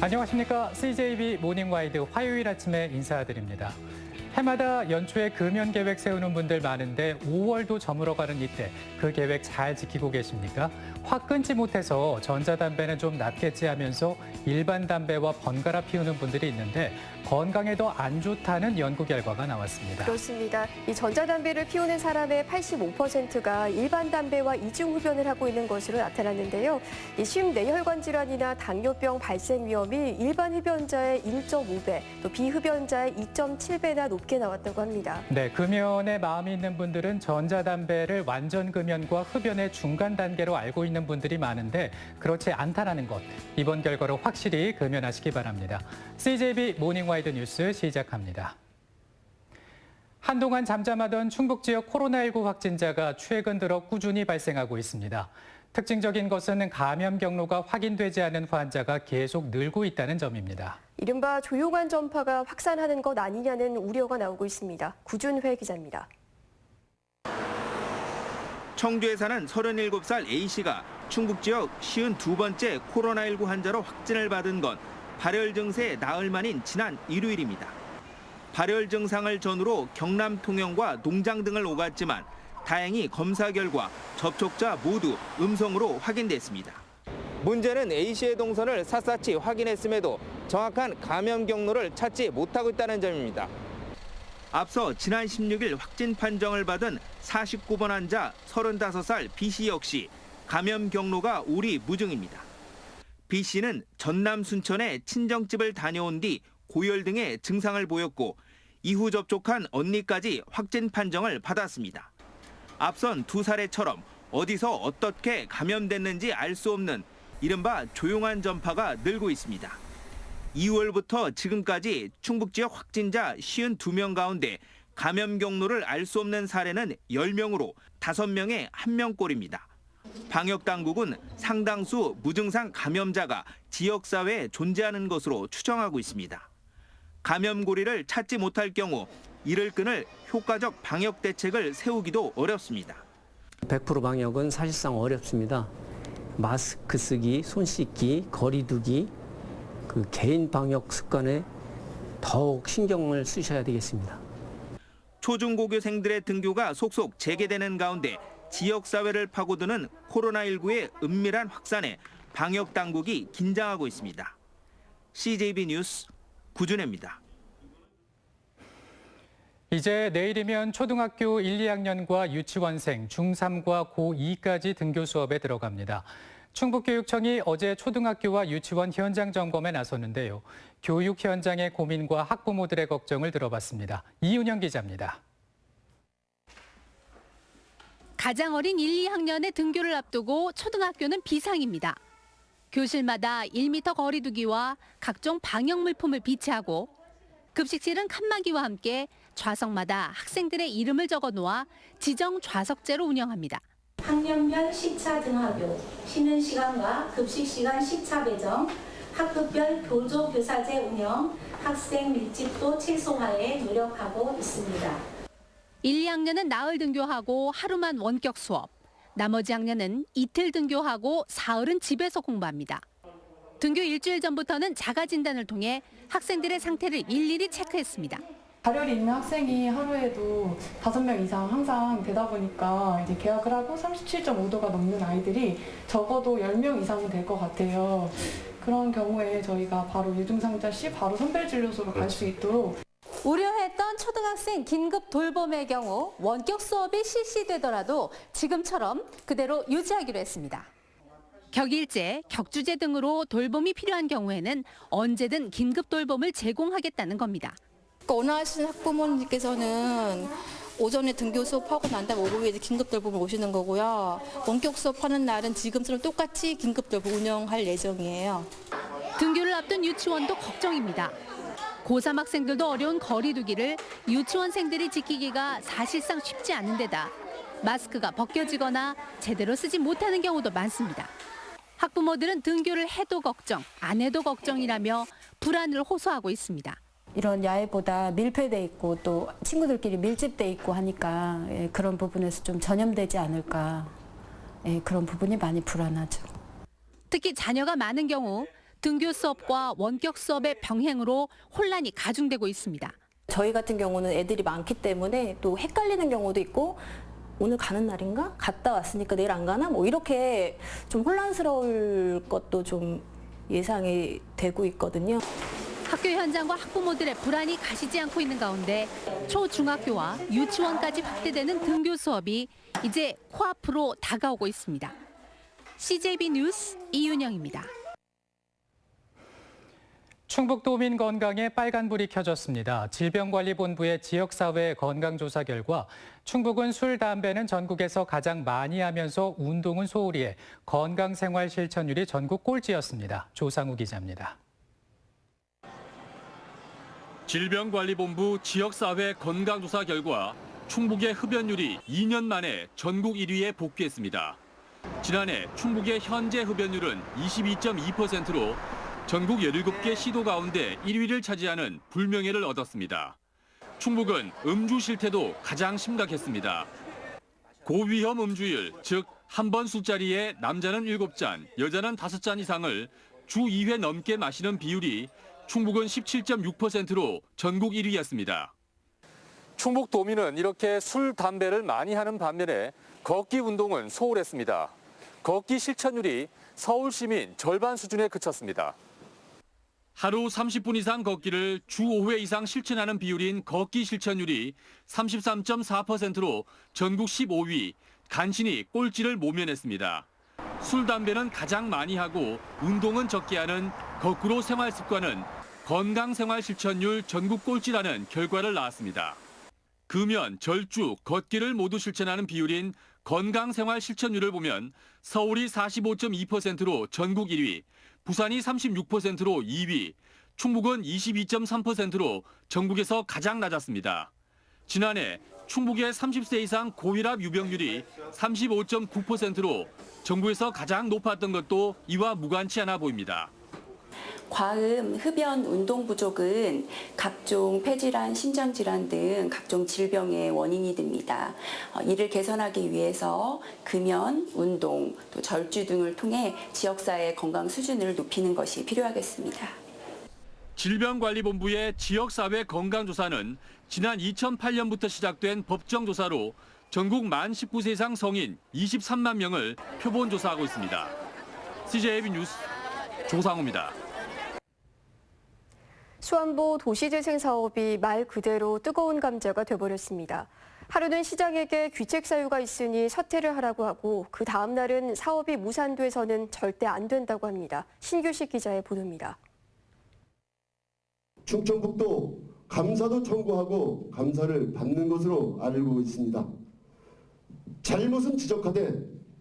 안녕하십니까. CJB 모닝와이드 화요일 아침에 인사드립니다. 해마다 연초에 금연 계획 세우는 분들 많은데 5월도 저물어가는 이때 그 계획 잘 지키고 계십니까? 확 끊지 못해서 전자담배는 좀 낫겠지 하면서 일반 담배와 번갈아 피우는 분들이 있는데 건강에 더 안 좋다는 연구 결과가 나왔습니다. 그렇습니다. 이 전자담배를 피우는 사람의 85%가 일반 담배와 이중 흡연을 하고 있는 것으로 나타났는데요. 이 심내혈관 질환이나 당뇨병 발생 위험이 일반 흡연자의 1.5배, 또 비흡연자의 2.7배나 높게 나왔다고 합니다. 네, 금연에 마음이 있는 분들은 전자담배를 완전 금연과 흡연의 중간 단계로 알고 있는 분들이 많은데 그렇지 않다는 것. 이번 결과로 확실히 금연하시기 바랍니다. CJB 모닝와이드 뉴스 시작합니다. 한동안 잠잠하던 충북 지역 코로나19 확진자가 최근 들어 꾸준히 발생하고 있습니다. 특징적인 것은 감염 경로가 확인되지 않은 환자가 계속 늘고 있다는 점입니다. 이른바 조용한 전파가 확산하는 것 아니냐는 우려가 나오고 있습니다. 구준회 기자입니다. 청주에 사는 37살 A씨가 충북 지역 52번째 코로나19 환자로 확진을 받은 건 발열 증세 나흘 만인 지난 일요일입니다. 발열 증상을 전후로 경남 통영과 농장 등을 오갔지만 다행히 검사 결과 접촉자 모두 음성으로 확인됐습니다. 문제는 A씨의 동선을 샅샅이 확인했음에도 정확한 감염 경로를 찾지 못하고 있다는 점입니다. 앞서 지난 16일 확진 판정을 받은 49번 환자 35살 B씨 역시 감염 경로가 오리무중입니다. B씨는 전남 순천에 친정집을 다녀온 뒤 고열 등의 증상을 보였고 이후 접촉한 언니까지 확진 판정을 받았습니다. 앞선 두 사례처럼 어디서 어떻게 감염됐는지 알 수 없는 이른바 조용한 전파가 늘고 있습니다. 2월부터 지금까지 충북 지역 확진자 52명 가운데 감염 경로를 알 수 없는 사례는 10명으로 5명에 1명꼴입니다. 방역당국은 상당수 무증상 감염자가 지역사회에 존재하는 것으로 추정하고 있습니다. 감염고리를 찾지 못할 경우 이를 끊을 효과적 방역 대책을 세우기도 어렵습니다. 100% 방역은 사실상 어렵습니다. 마스크 쓰기, 손 씻기, 거리 두기, 그 개인 방역 습관에 더욱 신경을 쓰셔야 되겠습니다. 초중고교생들의 등교가 속속 재개되는 가운데 지역사회를 파고드는 코로나19의 은밀한 확산에 방역당국이 긴장하고 있습니다. CJB 뉴스 구준혜입니다. 이제 내일이면 초등학교 1, 2학년과 유치원생, 중3과 고2까지 등교 수업에 들어갑니다. 충북교육청이 어제 초등학교와 유치원 현장 점검에 나섰는데요. 교육 현장의 고민과 학부모들의 걱정을 들어봤습니다. 이윤영 기자입니다. 가장 어린 1, 2학년의 등교를 앞두고 초등학교는 비상입니다. 교실마다 1m 거리 두기와 각종 방역 물품을 비치하고 급식실은 칸막이와 함께 좌석마다 학생들의 이름을 적어 놓아 지정 좌석제로 운영합니다. 학년별 시차 등하교, 쉬는 시간과 급식 시간 시차 배정, 학급별 교조 교사제 운영, 학생 밀집도 최소화에 노력하고 있습니다. 1, 2학년은 나흘 등교하고 하루만 원격 수업, 나머지 학년은 이틀 등교하고 사흘은 집에서 공부합니다. 등교 일주일 전부터는 자가 진단을 통해 학생들의 상태를 일일이 체크했습니다. 발열이 있는 학생이 하루에도 5명 이상 항상 되다 보니까 이제 개학을 하고 37.5도가 넘는 아이들이 적어도 10명 이상은 될 것 같아요. 그런 경우에 저희가 바로 유증상자 시 바로 선별진료소로 갈 수 있도록 우려했던 초등학생 긴급 돌봄의 경우 원격 수업이 실시되더라도 지금처럼 그대로 유지하기로 했습니다. 격일제, 격주제 등으로 돌봄이 필요한 경우에는 언제든 긴급 돌봄을 제공하겠다는 겁니다. 원하시는 학부모님께서는 오전에 등교 수업하고 난 다음 오후에 긴급 돌봄을 오시는 거고요. 원격 수업하는 날은 지금처럼 똑같이 긴급 돌봄 운영할 예정이에요. 등교를 앞둔 유치원도 걱정입니다. 고3 학생들도 어려운 거리 두기를 유치원생들이 지키기가 사실상 쉽지 않은 데다 마스크가 벗겨지거나 제대로 쓰지 못하는 경우도 많습니다. 학부모들은 등교를 해도 걱정, 안 해도 걱정이라며 불안을 호소하고 있습니다. 이런 야외보다 밀폐돼 있고 또 친구들끼리 밀집돼 있고 하니까 그런 부분에서 좀 전염되지 않을까 그런 부분이 많이 불안하죠. 특히 자녀가 많은 경우 등교 수업과 원격 수업의 병행으로 혼란이 가중되고 있습니다. 저희 같은 경우는 애들이 많기 때문에 또 헷갈리는 경우도 있고 오늘 가는 날인가? 갔다 왔으니까 내일 안 가나? 뭐 이렇게 좀 혼란스러울 것도 좀 예상이 되고 있거든요. 학교 현장과 학부모들의 불안이 가시지 않고 있는 가운데 초중학교와 유치원까지 확대되는 등교 수업이 이제 코앞으로 다가오고 있습니다. CJB 뉴스 이윤영입니다. 충북도민 건강에 빨간불이 켜졌습니다. 질병관리본부의 지역사회 건강조사 결과 충북은 술, 담배는 전국에서 가장 많이 하면서 운동은 소홀히 해 건강생활 실천율이 전국 꼴찌였습니다. 조상우 기자입니다. 질병관리본부 지역사회 건강조사 결과 충북의 흡연율이 2년 만에 전국 1위에 복귀했습니다. 지난해 충북의 현재 흡연율은 22.2%로 전국 17개 시도 가운데 1위를 차지하는 불명예를 얻었습니다. 충북은 음주 실태도 가장 심각했습니다. 고위험 음주율, 즉 한 번 술자리에 남자는 7잔, 여자는 5잔 이상을 주 2회 넘게 마시는 비율이 충북은 17.6%로 전국 1위였습니다. 충북도민은 이렇게 술, 담배를 많이 하는 반면에 걷기 운동은 소홀했습니다. 걷기 실천율이 서울 시민 절반 수준에 그쳤습니다. 하루 30분 이상 걷기를 주 5회 이상 실천하는 비율인 걷기 실천율이 33.4%로 전국 15위, 간신히 꼴찌를 모면했습니다. 술, 담배는 가장 많이 하고 운동은 적게 하는 거꾸로 생활 습관은 건강생활 실천율 전국 꼴찌라는 결과를 낳았습니다. 금연, 절주, 걷기를 모두 실천하는 비율인 건강생활 실천율을 보면 서울이 45.2%로 전국 1위, 부산이 36%로 2위, 충북은 22.3%로 전국에서 가장 낮았습니다. 지난해 충북의 30세 이상 고혈압 유병률이 35.9%로 전국에서 가장 높았던 것도 이와 무관치 않아 보입니다. 과음, 흡연, 운동 부족은 각종 폐질환, 심장질환 등 각종 질병의 원인이 됩니다. 이를 개선하기 위해서 금연, 운동, 또 절주 등을 통해 지역사회 건강 수준을 높이는 것이 필요하겠습니다. 질병관리본부의 지역사회 건강조사는 지난 2008년부터 시작된 법정조사로 전국 만 19세 이상 성인 23만 명을 표본 조사하고 있습니다. CJB 뉴스 조상우입니다. 수안보 도시재생 사업이 말 그대로 뜨거운 감자가 돼버렸습니다. 하루는 시장에게 귀책 사유가 있으니 사퇴를 하라고 하고 그 다음 날은 사업이 무산돼서는 절대 안 된다고 합니다. 신규식 기자의 보도입니다. 충청북도 감사도 청구하고 감사를 받는 것으로 알고 있습니다. 잘못은 지적하되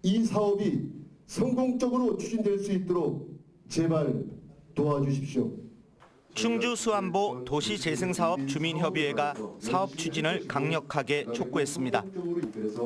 이 사업이 성공적으로 추진될 수 있도록 제발 도와주십시오. 충주 수안보 도시재생사업 주민협의회가 사업 추진을 강력하게 촉구했습니다.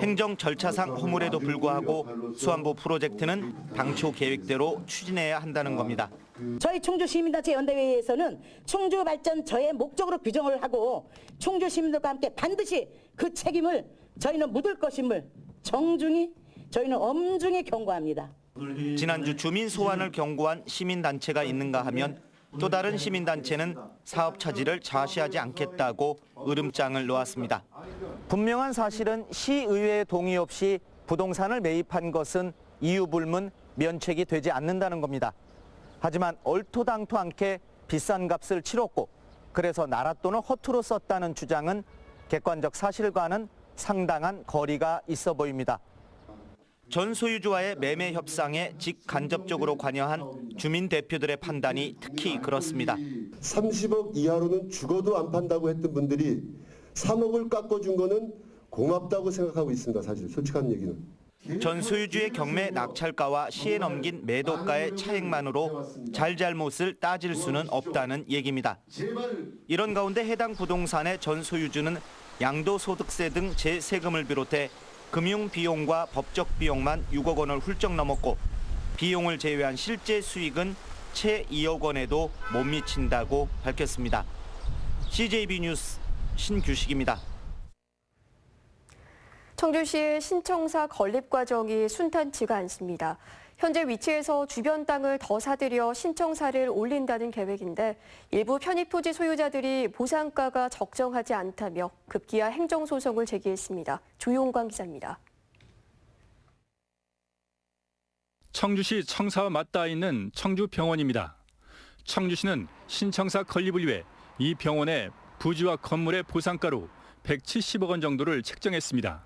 행정 절차상 허물에도 불구하고 수안보 프로젝트는 당초 계획대로 추진해야 한다는 겁니다. 저희 충주시민단체 연대회의에서는 충주 발전 저의 목적으로 규정을 하고 충주 시민들과 함께 반드시 그 책임을 저희는 묻을 것임을 정중히 저희는 엄중히 경고합니다. 지난주 주민 소환을 경고한 시민단체가 있는가 하면 또 다른 시민단체는 사업 차질을 좌시하지 않겠다고 으름장을 놓았습니다. 분명한 사실은 시의회의 동의 없이 부동산을 매입한 것은 이유불문 면책이 되지 않는다는 겁니다. 하지만 얼토당토 않게 비싼 값을 치렀고 그래서 나라 돈을 허투루 썼다는 주장은 객관적 사실과는 상당한 거리가 있어 보입니다. 전 소유주와의 매매 협상에 직간접적으로 관여한 주민 대표들의 판단이 특히 그렇습니다. 30억 이하로는 죽어도 안 판다고 했던 분들이 3억을 깎아준 거는 고맙다고 생각하고 있습니다. 사실 솔직한 얘기는. 전 소유주의 경매 낙찰가와 시에 넘긴 매도가의 차액만으로 잘잘못을 따질 수는 없다는 얘기입니다. 이런 가운데 해당 부동산의 전 소유주는 양도소득세 등 재세금을 비롯해 금융 비용과 법적 비용만 6억 원을 훌쩍 넘었고 비용을 제외한 실제 수익은 채 2억 원에도 못 미친다고 밝혔습니다. CJB 뉴스 신규식입니다. 청주시의 신청사 건립 과정이 순탄치가 않습니다. 현재 위치에서 주변 땅을 더 사들여 신청사를 올린다는 계획인데 일부 편입토지 소유자들이 보상가가 적정하지 않다며 급기야 행정소송을 제기했습니다. 조용광 기자입니다. 청주시 청사와 맞닿아 있는 청주병원입니다. 청주시는 신청사 건립을 위해 이 병원의 부지와 건물의 보상가로 170억 원 정도를 책정했습니다.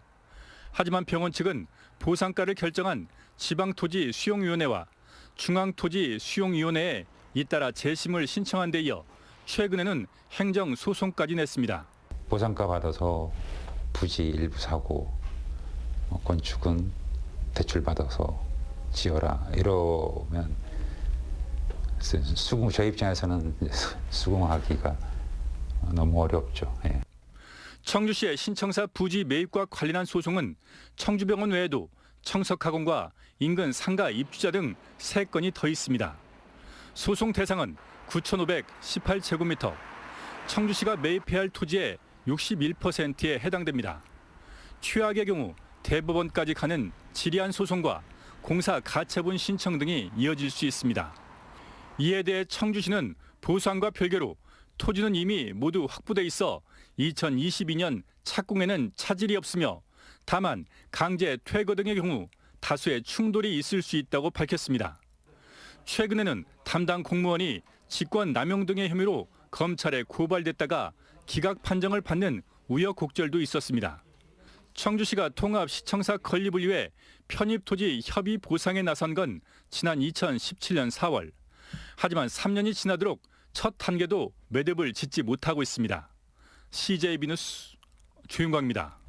하지만 병원 측은 보상가를 결정한 지방토지수용위원회와 중앙토지수용위원회에 잇따라 재심을 신청한 데 이어 최근에는 행정소송까지 냈습니다. 보상가 받아서 부지 일부 사고 건축은 대출 받아서 지어라 이러면 저희 입장에서는 수긍하기가 너무 어렵죠. 예. 청주시의 신청사 부지 매입과 관련한 소송은 청주병원 외에도 청석학원과 인근 상가 입주자 등 3건이 더 있습니다. 소송 대상은 9,518제곱미터, 청주시가 매입해야 할 토지의 61%에 해당됩니다. 최악의 경우 대법원까지 가는 지리한 소송과 공사 가처분 신청 등이 이어질 수 있습니다. 이에 대해 청주시는 보상과 별개로 토지는 이미 모두 확보돼 있어 2022년 착공에는 차질이 없으며 다만 강제 퇴거 등의 경우 다수의 충돌이 있을 수 있다고 밝혔습니다. 최근에는 담당 공무원이 직권 남용 등의 혐의로 검찰에 고발됐다가 기각 판정을 받는 우여곡절도 있었습니다. 청주시가 통합시청사 건립을 위해 편입토지 협의 보상에 나선 건 지난 2017년 4월. 하지만 3년이 지나도록 첫 단계도 매듭을 짓지 못하고 있습니다. CJB 뉴스 조윤광입니다.